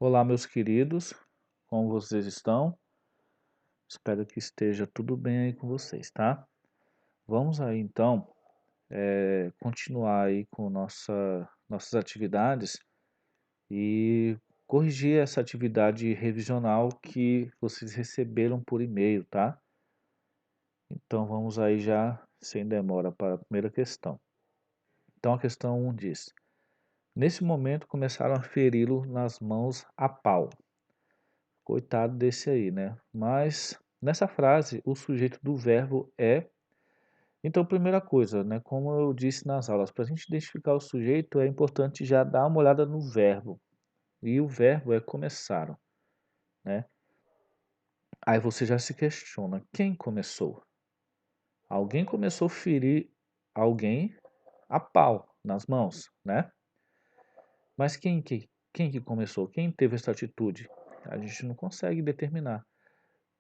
Olá, meus queridos, como vocês estão? Espero que esteja tudo bem aí com vocês, tá? Vamos aí então continuar aí com nossas atividades e corrigir essa atividade revisional que vocês receberam por e-mail, tá? Então vamos aí já sem demora para a primeira questão. Então a questão 1 diz: Nesse momento começaram a feri-lo nas mãos a pau. Coitado desse aí, né? Mas nessa frase, o sujeito do verbo é. Então, primeira coisa, né? Como eu disse nas aulas, para a gente identificar o sujeito é importante já dar uma olhada no verbo. E o verbo é começaram, né? Aí você já se questiona: quem começou? Alguém começou a ferir alguém a pau nas mãos, né? Mas quem que começou? Quem teve essa atitude? A gente não consegue determinar.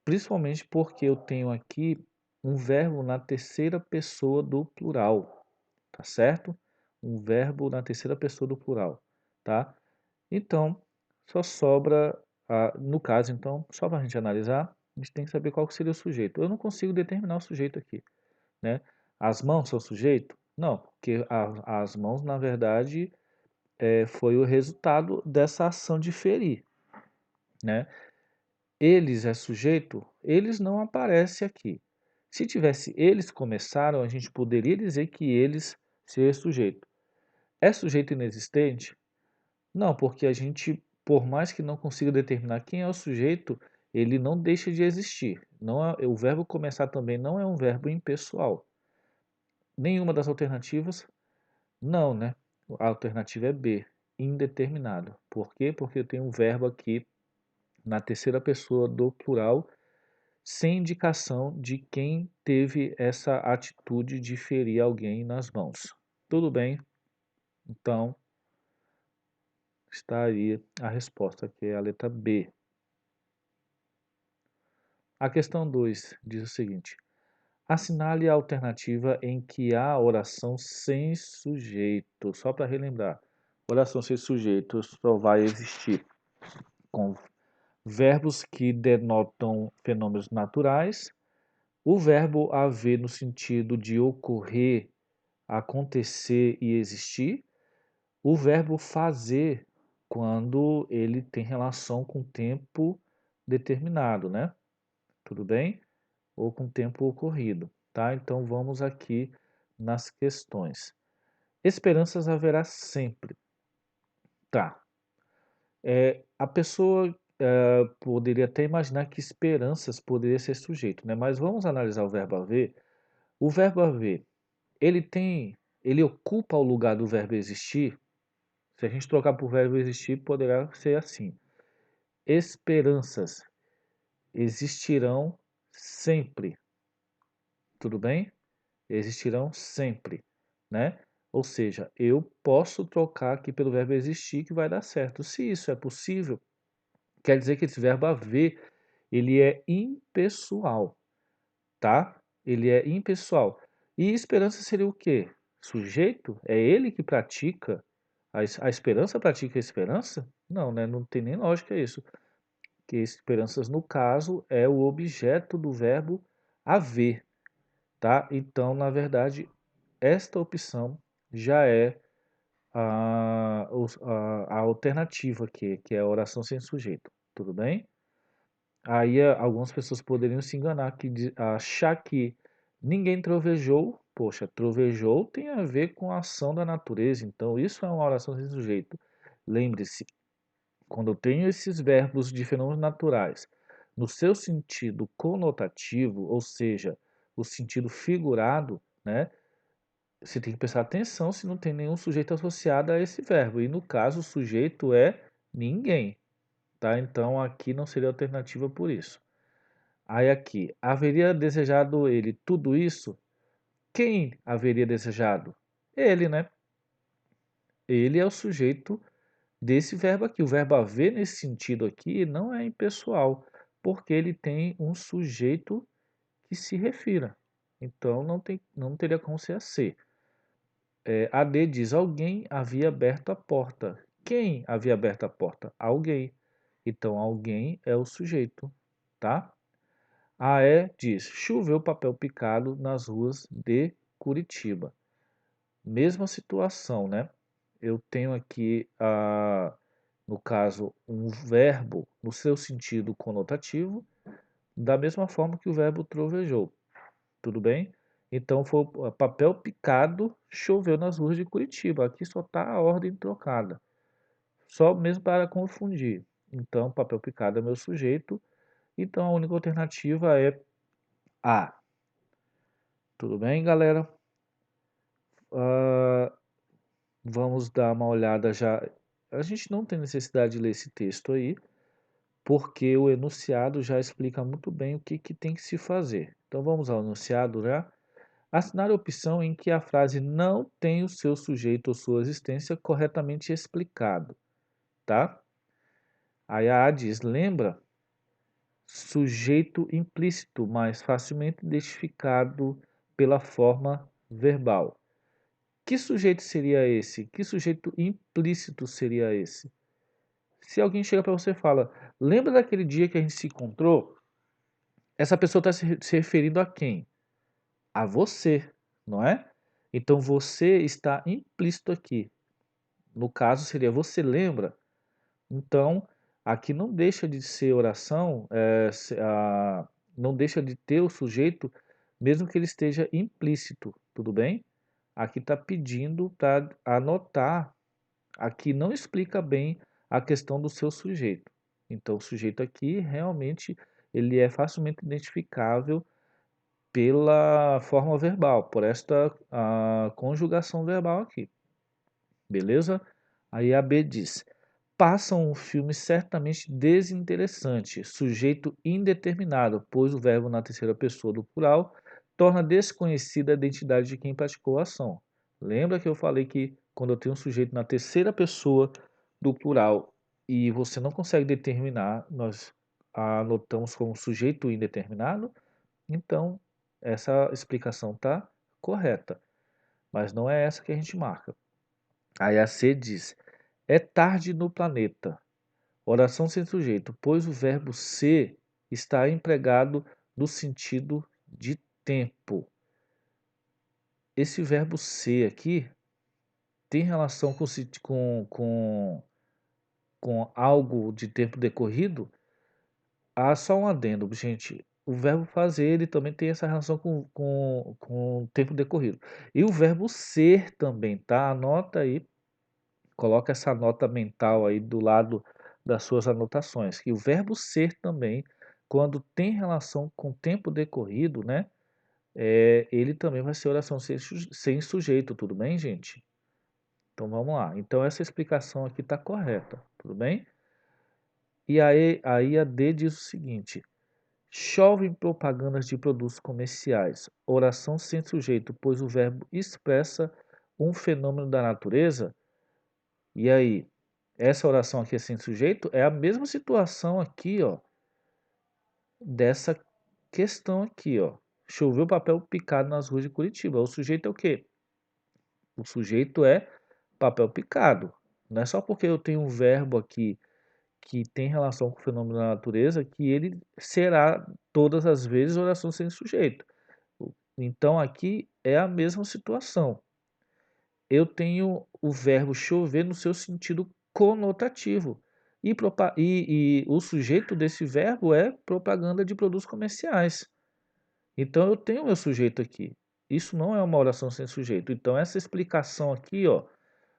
Principalmente porque eu tenho aqui um verbo na terceira pessoa do plural, tá certo? Um verbo na terceira pessoa do plural, tá? Então, só sobra, no caso, então, só para a gente analisar, a gente tem que saber qual que seria o sujeito. Eu não consigo determinar o sujeito aqui, né? As mãos são sujeito? Não, porque as mãos, na verdade, foi o resultado dessa ação de ferir, né? Eles é sujeito? Eles não aparece aqui. Se tivesse eles começaram, a gente poderia dizer que eles seria sujeito. É sujeito inexistente? Não, porque a gente, por mais que não consiga determinar quem é o sujeito, ele não deixa de existir. Não é, o verbo começar também não é um verbo impessoal. Nenhuma das alternativas? Não, né? A alternativa é B, indeterminado. Por quê? Porque eu tenho um verbo aqui na terceira pessoa do plural sem indicação de quem teve essa atitude de ferir alguém nas mãos. Tudo bem? Então, está aí a resposta, que é a letra B. A questão 2 diz o seguinte: assinale a alternativa em que há oração sem sujeito. Só para relembrar, oração sem sujeito só vai existir com verbos que denotam fenômenos naturais, o verbo haver no sentido de ocorrer, acontecer e existir, o verbo fazer quando ele tem relação com tempo determinado, né? Tudo bem? Ou com tempo ocorrido, tá? Então vamos aqui nas questões. Esperanças haverá sempre, tá? A pessoa poderia até imaginar que esperanças poderia ser sujeito, né? Mas vamos analisar o verbo haver. O verbo haver, ele ocupa o lugar do verbo existir. Se a gente trocar por verbo existir, poderá ser assim: esperanças existirão sempre. Tudo bem? Existirão sempre, né? Ou seja, eu posso trocar aqui pelo verbo existir que vai dar certo. Se isso é possível, quer dizer que esse verbo haver, ele é impessoal, tá? Ele é impessoal. E esperança seria o quê? Sujeito? É ele que pratica. A esperança pratica a esperança? Não, né? Não tem nem lógica isso. Que esperanças, no caso, é o objeto do verbo haver, tá? Então, na verdade, esta opção já é a alternativa aqui, que é a oração sem sujeito. Tudo bem? Aí algumas pessoas poderiam se enganar, achar que ninguém trovejou. Poxa, trovejou tem a ver com a ação da natureza, então isso é uma oração sem sujeito. Lembre-se, quando eu tenho esses verbos de fenômenos naturais no seu sentido conotativo, ou seja, o sentido figurado, né? Você tem que prestar atenção se não tem nenhum sujeito associado a esse verbo. E no caso, o sujeito é ninguém, tá? Então aqui não seria alternativa por isso. Aí aqui, haveria desejado ele tudo isso? Quem haveria desejado? Ele, né? Ele é o sujeito desse verbo aqui. O verbo haver nesse sentido aqui não é impessoal, porque ele tem um sujeito que se refira. Então não teria como ser a ser. AD diz: alguém havia aberto a porta. Quem havia aberto a porta? Alguém. Então, alguém é o sujeito, tá? A E diz: choveu papel picado nas ruas de Curitiba. Mesma situação, né? Eu tenho aqui, no caso, um verbo no seu sentido conotativo, da mesma forma que o verbo trovejou. Tudo bem? Então, foi papel picado, choveu nas ruas de Curitiba. Aqui só está a ordem trocada. Só mesmo para confundir. Então, papel picado é meu sujeito. Então, a única alternativa é A. Tudo bem, galera? Ah, vamos dar uma olhada já. A gente não tem necessidade de ler esse texto aí, porque o enunciado já explica muito bem o que tem que se fazer. Então, vamos ao enunciado, né? Assinar a opção em que a frase não tem o seu sujeito ou sua existência corretamente explicado, tá? Aí a A diz: lembra? Sujeito implícito, mais facilmente identificado pela forma verbal. Que sujeito seria esse? Que sujeito implícito seria esse? Se alguém chega para você e fala: lembra daquele dia que a gente se encontrou? Essa pessoa está se referindo a quem? A você, não é? Então você está implícito aqui. No caso seria você lembra? Então aqui não deixa de ser oração, não deixa de ter o sujeito, mesmo que ele esteja implícito, tudo bem? Aqui está pedindo para anotar. Aqui não explica bem a questão do seu sujeito. Então, o sujeito aqui realmente ele é facilmente identificável pela forma verbal, por esta conjugação verbal aqui. Beleza? Aí a B diz: passa um filme certamente desinteressante, sujeito indeterminado, pois o verbo na terceira pessoa do plural torna desconhecida a identidade de quem praticou a ação. Lembra que eu falei que quando eu tenho um sujeito na terceira pessoa do plural e você não consegue determinar, nós anotamos como sujeito indeterminado? Então, essa explicação está correta, mas não é essa que a gente marca. Aí a C diz: é tarde no planeta. Oração sem sujeito, pois o verbo ser está empregado no sentido de tempo. Esse verbo ser aqui tem relação com algo de tempo decorrido? Só um adendo, gente. O verbo fazer ele também tem essa relação com o tempo decorrido. E o verbo ser também, tá? Anota aí, coloca essa nota mental aí do lado das suas anotações. Que o verbo ser também, quando tem relação com o tempo decorrido, né? Ele também vai ser oração sem sujeito, tudo bem, gente? Então vamos lá. Então essa explicação aqui está correta, tudo bem? E aí a D diz o seguinte: chovem propagandas de produtos comerciais. Oração sem sujeito, pois o verbo expressa um fenômeno da natureza. E aí, essa oração aqui é sem sujeito é a mesma situação aqui, ó, dessa questão aqui, ó. Choveu papel picado nas ruas de Curitiba. O sujeito é o quê? O sujeito é papel picado. Não é só porque eu tenho um verbo aqui que tem relação com o fenômeno da natureza que ele será todas as vezes oração sem sujeito. Então aqui é a mesma situação. Eu tenho o verbo chover no seu sentido conotativo. E o sujeito desse verbo é propaganda de produtos comerciais. Então eu tenho meu sujeito aqui. Isso não é uma oração sem sujeito. Então essa explicação aqui, ó,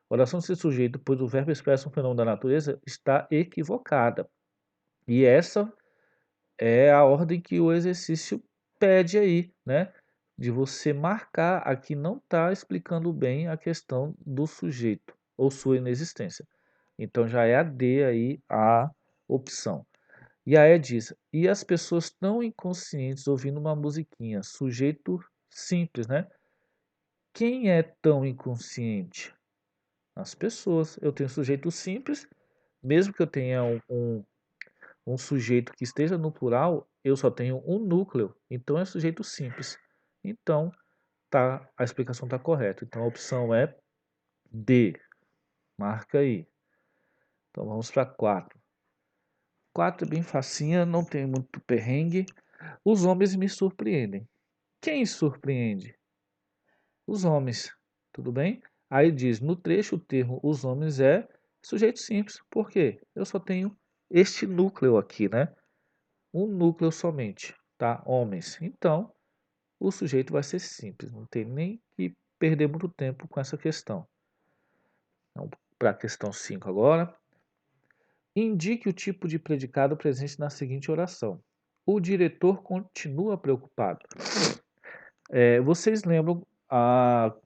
oração sem sujeito, pois o verbo expressa um fenômeno da natureza, está equivocada. E essa é a ordem que o exercício pede aí, né? De você marcar aqui não está explicando bem a questão do sujeito ou sua inexistência. Então já é a D aí a opção. E a E diz: e as pessoas tão inconscientes ouvindo uma musiquinha, sujeito simples, né? Quem é tão inconsciente? As pessoas. Eu tenho sujeito simples, mesmo que eu tenha um sujeito que esteja no plural, eu só tenho um núcleo, então é sujeito simples. Então, tá, a explicação está correta. Então, a opção é D. Marca aí. Então, vamos para 4. 4 é bem facinha, não tem muito perrengue. Os homens me surpreendem. Quem surpreende? Os homens, tudo bem? Aí diz, no trecho o termo os homens é sujeito simples. Por quê? Eu só tenho este núcleo aqui, né? Um núcleo somente, tá? Homens. Então, o sujeito vai ser simples. Não tem nem que perder muito tempo com essa questão. Então, para a questão 5 agora. Indique o tipo de predicado presente na seguinte oração. O diretor continua preocupado. Vocês lembram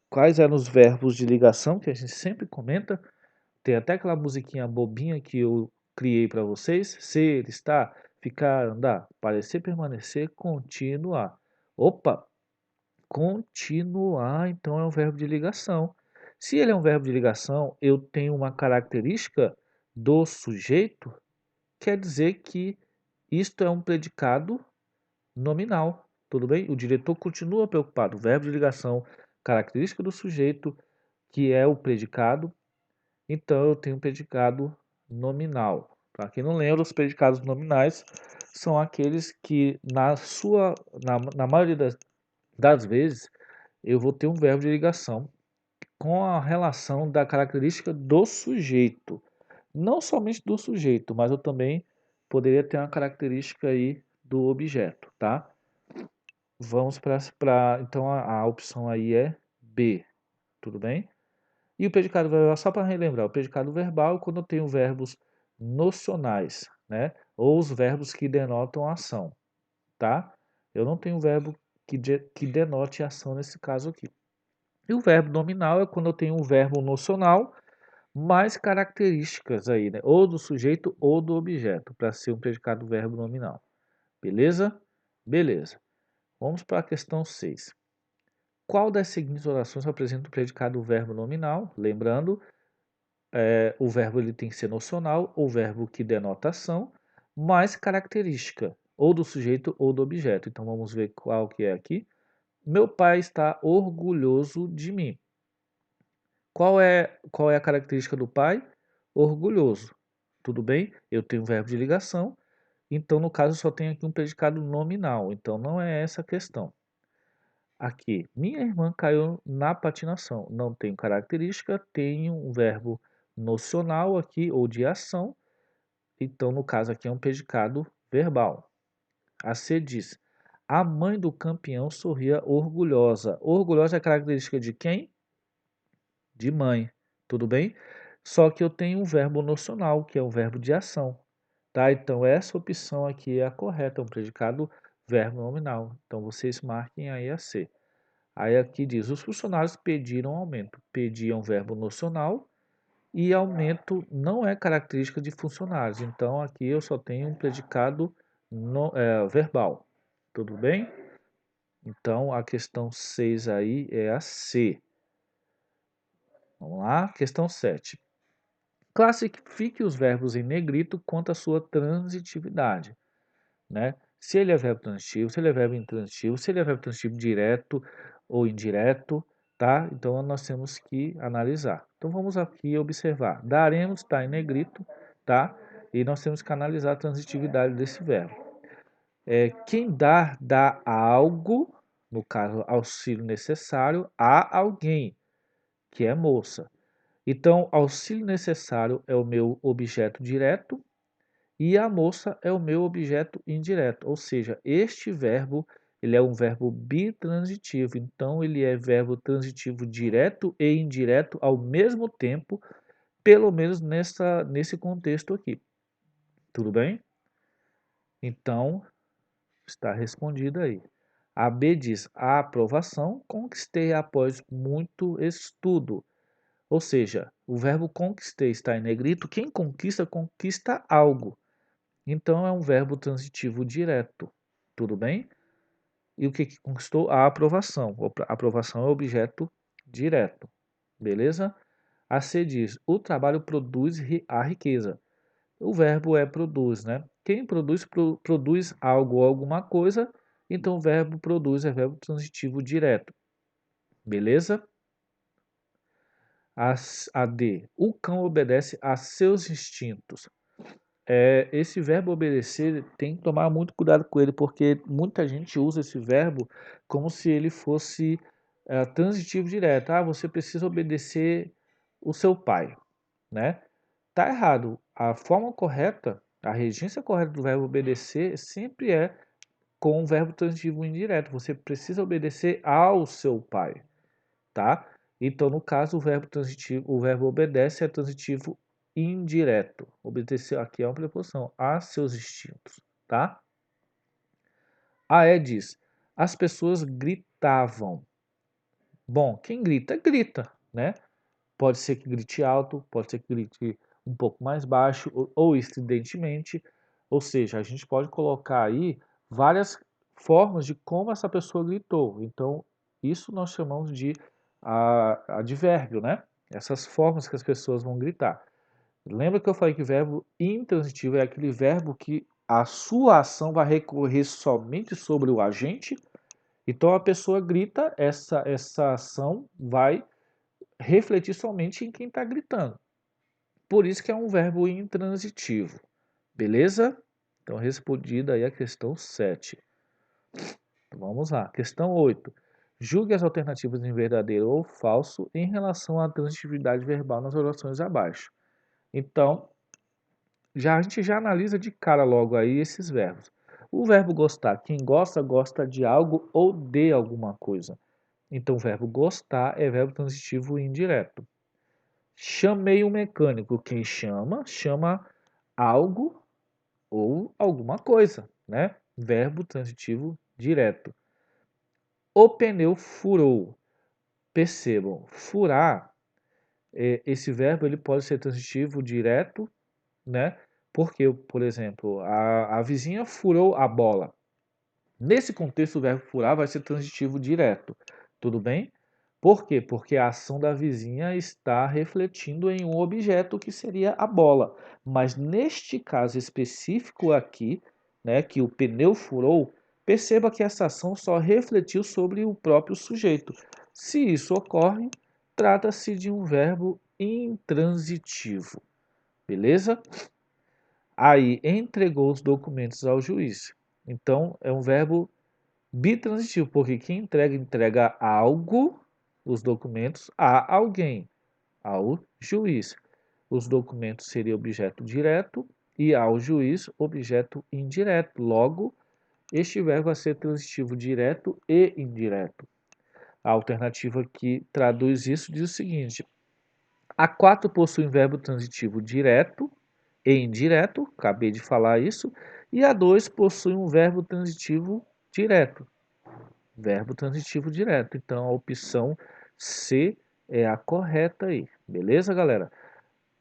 quais eram os verbos de ligação que a gente sempre comenta? Tem até aquela musiquinha bobinha que eu criei para vocês. Ser, estar, ficar, andar, parecer, permanecer, continuar. Opa, continuar então é um verbo de ligação. Se ele é um verbo de ligação, eu tenho uma característica do sujeito, quer dizer que isto é um predicado nominal. Tudo bem? O diretor continua preocupado. Verbo de ligação, característica do sujeito, que é o predicado. Então eu tenho um predicado nominal. Para quem não lembra, os predicados nominais são aqueles que na maioria das vezes eu vou ter um verbo de ligação com a relação da característica do sujeito. Não somente do sujeito, mas eu também poderia ter uma característica aí do objeto, tá? Vamos para então a opção aí é B, tudo bem? E o predicado verbal, só para relembrar, o predicado verbal é quando eu tenho verbos nocionais, né? Ou os verbos que denotam ação, tá? Eu não tenho verbo que denote ação nesse caso aqui. E o verbo nominal é quando eu tenho um verbo nocional mais características aí, né? Ou do sujeito ou do objeto, para ser um predicado verbo nominal. Beleza? Beleza. Vamos para a questão 6. Qual das seguintes orações apresenta o predicado verbo nominal? Lembrando, o verbo ele tem que ser nocional, o verbo que denota ação, mais característica, ou do sujeito ou do objeto. Então vamos ver qual que é aqui. Meu pai está orgulhoso de mim. Qual é a característica do pai? Orgulhoso. Tudo bem? Eu tenho um verbo de ligação, então no caso só tenho aqui um predicado nominal, então não é essa a questão. Aqui, minha irmã caiu na patinação. Não tenho característica, tenho um verbo nocional aqui ou de ação, então no caso aqui é um predicado verbal. A C diz: a mãe do campeão sorria orgulhosa. Orgulhosa é característica de quem? De mãe, tudo bem? Só que eu tenho um verbo nocional, que é um verbo de ação, tá? Então essa opção aqui é a correta, é um predicado verbo nominal. Então vocês marquem aí a C. Aí aqui diz, os funcionários pediram aumento. Pedir é um verbo nocional e aumento não é característica de funcionários. Então aqui eu só tenho um predicado verbal, tudo bem? Então a questão 6 aí é a C. Vamos lá, questão 7. Classifique os verbos em negrito quanto à sua transitividade, né? Se ele é verbo transitivo, se ele é verbo intransitivo, se ele é verbo transitivo direto ou indireto, tá? Então nós temos que analisar. Então vamos aqui observar. Daremos está em negrito, tá? E nós temos que analisar a transitividade desse verbo. Quem dá algo, no caso auxílio necessário, a alguém, que é moça. Então, auxílio necessário é o meu objeto direto e a moça é o meu objeto indireto. Ou seja, este verbo ele é um verbo bitransitivo. Então, ele é verbo transitivo direto e indireto ao mesmo tempo, pelo menos nesse contexto aqui. Tudo bem? Então, está respondido aí. A B diz: a aprovação conquistei após muito estudo. Ou seja, o verbo conquistei está em negrito. Quem conquista, conquista algo. Então é um verbo transitivo direto. Tudo bem? E o que conquistou? A aprovação. A aprovação é objeto direto. Beleza? A C diz: o trabalho produz a riqueza. O verbo é produz, né? Quem produz, produz algo ou alguma coisa. Então o verbo produz é verbo transitivo direto. Beleza? A D. O cão obedece a seus instintos. esse verbo obedecer tem que tomar muito cuidado com ele, porque muita gente usa esse verbo como se ele fosse transitivo direto. Ah, você precisa obedecer o seu pai, né? Tá errado. A forma correta, a regência correta do verbo obedecer sempre é com o verbo transitivo indireto. Você precisa obedecer ao seu pai, tá? Então, no caso, o verbo transitivo, o verbo obedece é transitivo indireto. Obedecer aqui é uma preposição a seus instintos, tá? A E diz: as pessoas gritavam. Bom, quem grita, grita, né? Pode ser que grite alto, pode ser que grite um pouco mais baixo ou estridentemente. Ou seja, a gente pode colocar aí várias formas de como essa pessoa gritou. Então, isso nós chamamos de advérbio, né? Essas formas que as pessoas vão gritar. Lembra que eu falei que o verbo intransitivo é aquele verbo que a sua ação vai recorrer somente sobre o agente? Então, a pessoa grita, essa ação vai refletir somente em quem está gritando. Por isso que é um verbo intransitivo. Beleza? Então, respondida aí a questão 7. Vamos lá. Questão 8. Julgue as alternativas em verdadeiro ou falso em relação à transitividade verbal nas orações abaixo. Então, a gente já analisa de cara logo aí esses verbos. O verbo gostar, quem gosta, gosta de algo ou de alguma coisa. Então, o verbo gostar é verbo transitivo indireto. Chamei um mecânico. Quem chama, chama algo ou alguma coisa, né? Verbo transitivo direto. O pneu furou. Percebam, furar, esse verbo ele pode ser transitivo direto, né? Porque, por exemplo, a vizinha furou a bola. Nesse contexto, o verbo furar vai ser transitivo direto. Tudo bem? Por quê? Porque a ação da vizinha está refletindo em um objeto que seria a bola. Mas neste caso específico aqui, né, que o pneu furou, perceba que essa ação só refletiu sobre o próprio sujeito. Se isso ocorre, trata-se de um verbo intransitivo. Beleza? Aí, entregou os documentos ao juiz. Então, é um verbo bitransitivo, porque quem entrega, entrega algo, os documentos, a alguém, ao juiz. Os documentos seriam objeto direto e ao juiz, objeto indireto. Logo, este verbo vai ser transitivo direto e indireto. A alternativa que traduz isso diz o seguinte: a 4 possui um verbo transitivo direto e indireto, acabei de falar isso, e a 2 possui um verbo transitivo direto. Verbo transitivo direto. Então a opção C é a correta aí. Beleza, galera?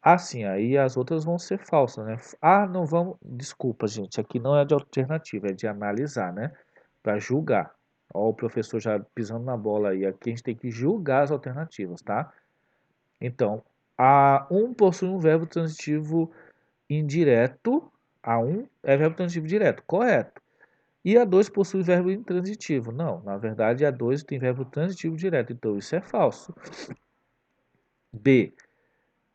Assim, aí as outras vão ser falsas, né? Ah, não vamos. Desculpa, gente. Aqui não é de alternativa, é de analisar, né? Para julgar. Ó, o professor já pisando na bola aí. Aqui a gente tem que julgar as alternativas, tá? Então, a 1 possui um verbo transitivo indireto. A 1 é verbo transitivo direto, correto. E a 2 possui verbo intransitivo. Não, na verdade a 2 tem verbo transitivo direto, então isso é falso. B.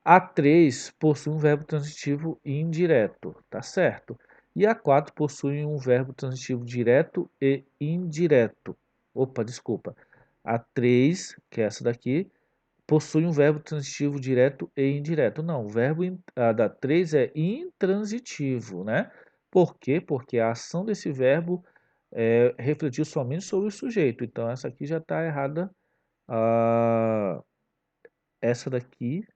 A 3 possui um verbo transitivo indireto, tá certo. E a 4 possui um verbo transitivo direto e indireto. Opa, desculpa. A 3, que é essa daqui, possui um verbo transitivo direto e indireto. Não, o verbo da 3 é intransitivo, né? Por quê? Porque a ação desse verbo refletir somente sobre o sujeito. Então, essa aqui já está errada. Essa daqui.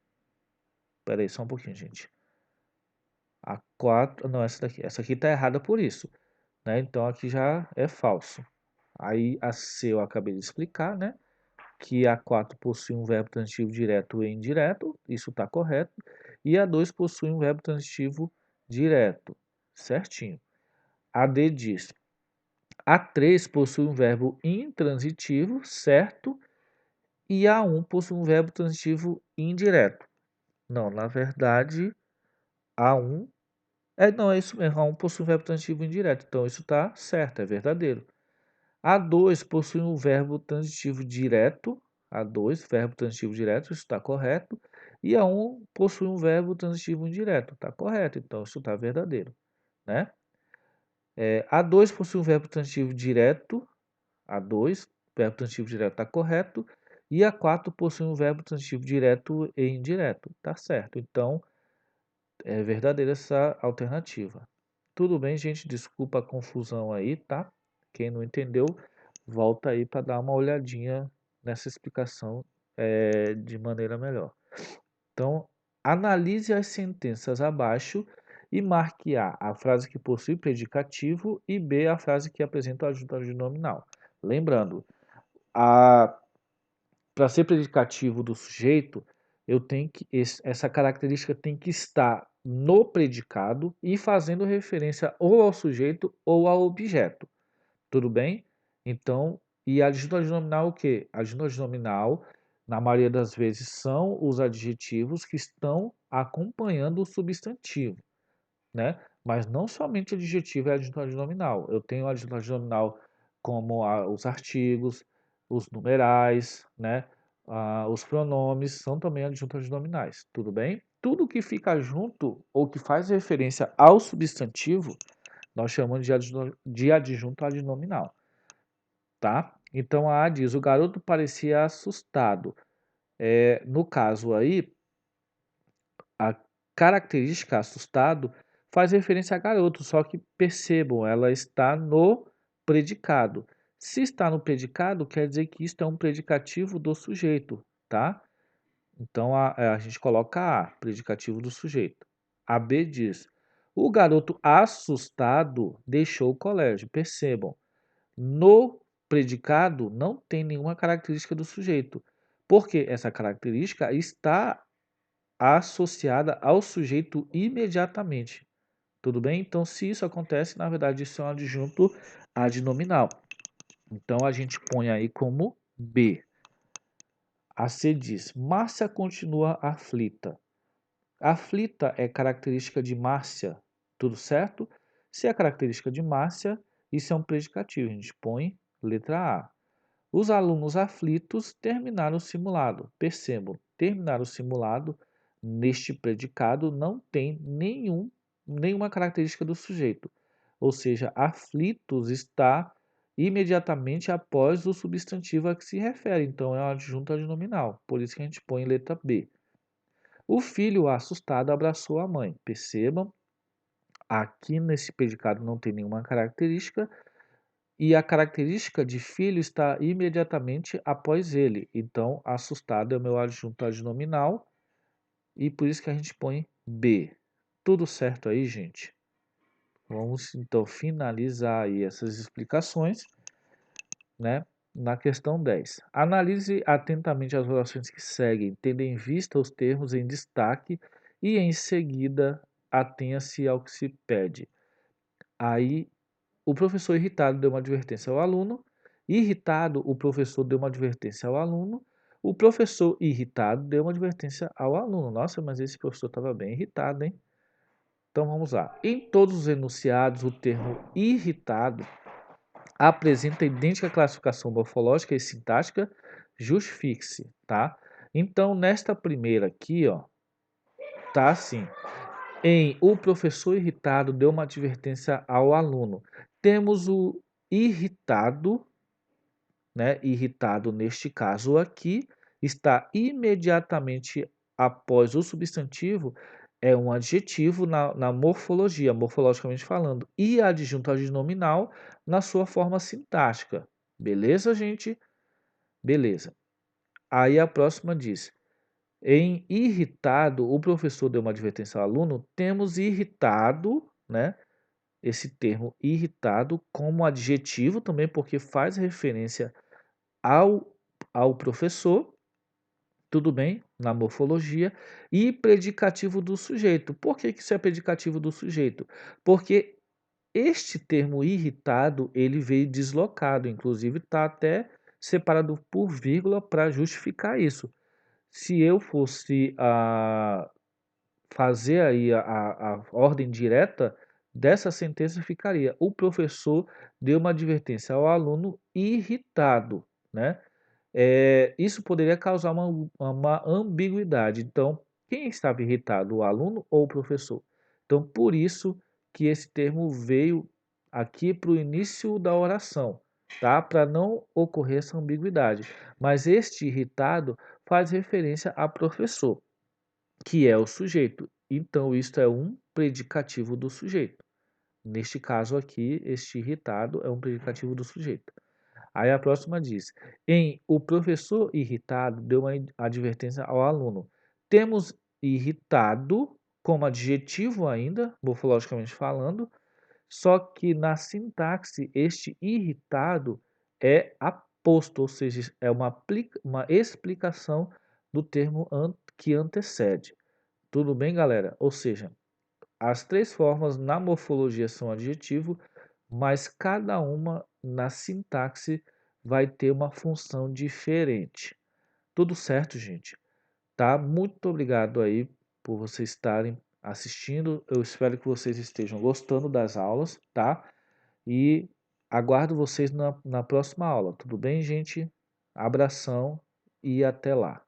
Espera aí, só um pouquinho, gente. A 4. Não, essa daqui. Essa aqui está errada por isso. Né? Então, aqui já é falso. Aí, a C eu acabei de explicar, né? Que a 4 possui um verbo transitivo direto e indireto. Isso está correto. E a 2 possui um verbo transitivo direto. Certinho. A D diz: a 3 possui um verbo intransitivo, certo? E a 1 possui um verbo transitivo indireto. Não, na verdade, a 1 não é isso mesmo. A 1 possui um verbo transitivo indireto. Então isso está certo, é verdadeiro. A 2 possui um verbo transitivo direto. A 2, verbo transitivo direto, isso está correto. E a 1 possui um verbo transitivo indireto. Está correto, então isso está verdadeiro, né? A 2 possui um verbo transitivo direto. A 2, verbo transitivo direto está correto. E a 4 possui um verbo transitivo direto e indireto. Tá certo. Então, é verdadeira essa alternativa. Tudo bem, gente? Desculpa a confusão aí, tá? Quem não entendeu, volta aí para dar uma olhadinha nessa explicação de maneira melhor. Então, analise as sentenças abaixo e marque A frase que possui predicativo e B, a frase que apresenta o adjunto nominal. Lembrando, para ser predicativo do sujeito, essa característica tem que estar no predicado e fazendo referência ou ao sujeito ou ao objeto. Tudo bem? Então, e adjunto adnominal o quê? Adjunto adnominal, na maioria das vezes, são os adjetivos que estão acompanhando o substantivo, né? Mas não somente adjetivo é adjunto adnominal. Eu tenho adjunto adnominal como os artigos, os numerais, né? Os pronomes são também adjuntos adnominais, tudo bem? Tudo que fica junto ou que faz referência ao substantivo, nós chamamos de adjunto adnominal, tá? Então a A diz, o garoto parecia assustado. No caso aí, a característica assustado faz referência a garoto, só que percebam, ela está no predicado. Se está no predicado, quer dizer que isto é um predicativo do sujeito, tá? Então a gente coloca A, predicativo do sujeito. A B diz: o garoto assustado deixou o colégio. Percebam, no predicado não tem nenhuma característica do sujeito, porque essa característica está associada ao sujeito imediatamente. Tudo bem? Então, se isso acontece, na verdade, isso é um adjunto adnominal. Então, a gente põe aí como B. A C diz: Márcia continua aflita. Aflita é característica de Márcia, tudo certo? Se é característica de Márcia, isso é um predicativo. A gente põe letra A. Os alunos aflitos terminaram o simulado. Percebam, terminar o simulado neste predicado não tem nenhuma característica do sujeito. Ou seja, aflitos está imediatamente após o substantivo a que se refere. Então é um adjunto adnominal. Por isso que a gente põe letra B. O filho assustado abraçou a mãe. Percebam, aqui nesse predicado não tem nenhuma característica. E a característica de filho está imediatamente após ele. Então, assustado é o meu adjunto adnominal. E por isso que a gente põe B. Tudo certo aí, gente? Vamos então finalizar aí essas explicações, né? Na questão 10. Analise atentamente as orações que seguem, tendo em vista os termos em destaque e em seguida atenha-se ao que se pede. Aí o professor irritado deu uma advertência ao aluno. Irritado, o professor deu uma advertência ao aluno. O professor irritado deu uma advertência ao aluno. Nossa, mas esse professor estava bem irritado, hein? Então vamos lá. Em todos os enunciados, o termo irritado apresenta idêntica classificação morfológica e sintática. Justifique-se, tá? Então, nesta primeira aqui, ó, tá assim. O professor irritado deu uma advertência ao aluno. Temos o irritado, né? Irritado neste caso aqui está imediatamente após o substantivo, é um adjetivo na morfologia, morfologicamente falando, e adjunto adnominal na sua forma sintática. Beleza, gente? Beleza. Aí a próxima diz: em irritado, o professor deu uma advertência ao aluno. Temos irritado, né? Esse termo irritado como adjetivo também, porque faz referência ao professor, tudo bem, na morfologia, e predicativo do sujeito. Por que isso é predicativo do sujeito? Porque este termo irritado, ele veio deslocado, inclusive está até separado por vírgula para justificar isso. Se eu fosse fazer aí a ordem direta dessa sentença, ficaria: o professor deu uma advertência ao aluno irritado, né? Isso poderia causar uma ambiguidade. Então, Quem estava irritado, o aluno ou o professor? Então, por isso que esse termo veio aqui para o início da oração, tá? Para não ocorrer essa ambiguidade. Mas este irritado faz referência a professor, que é o sujeito. Então, isto é um predicativo do sujeito. Neste caso aqui, este irritado é um predicativo do sujeito. Aí a próxima diz: o professor irritado deu uma advertência ao aluno. Temos irritado como adjetivo ainda, morfologicamente falando, só que na sintaxe este irritado é aposto, ou seja, é uma explicação do termo que antecede. Tudo bem, galera? Ou seja, as três formas na morfologia são adjetivo, mas cada uma na sintaxe vai ter uma função diferente. Tudo certo, gente? Tá? Muito obrigado aí por vocês estarem assistindo. Eu espero que vocês estejam gostando das aulas, tá? E aguardo vocês na próxima aula. Tudo bem, gente? Abração e até lá.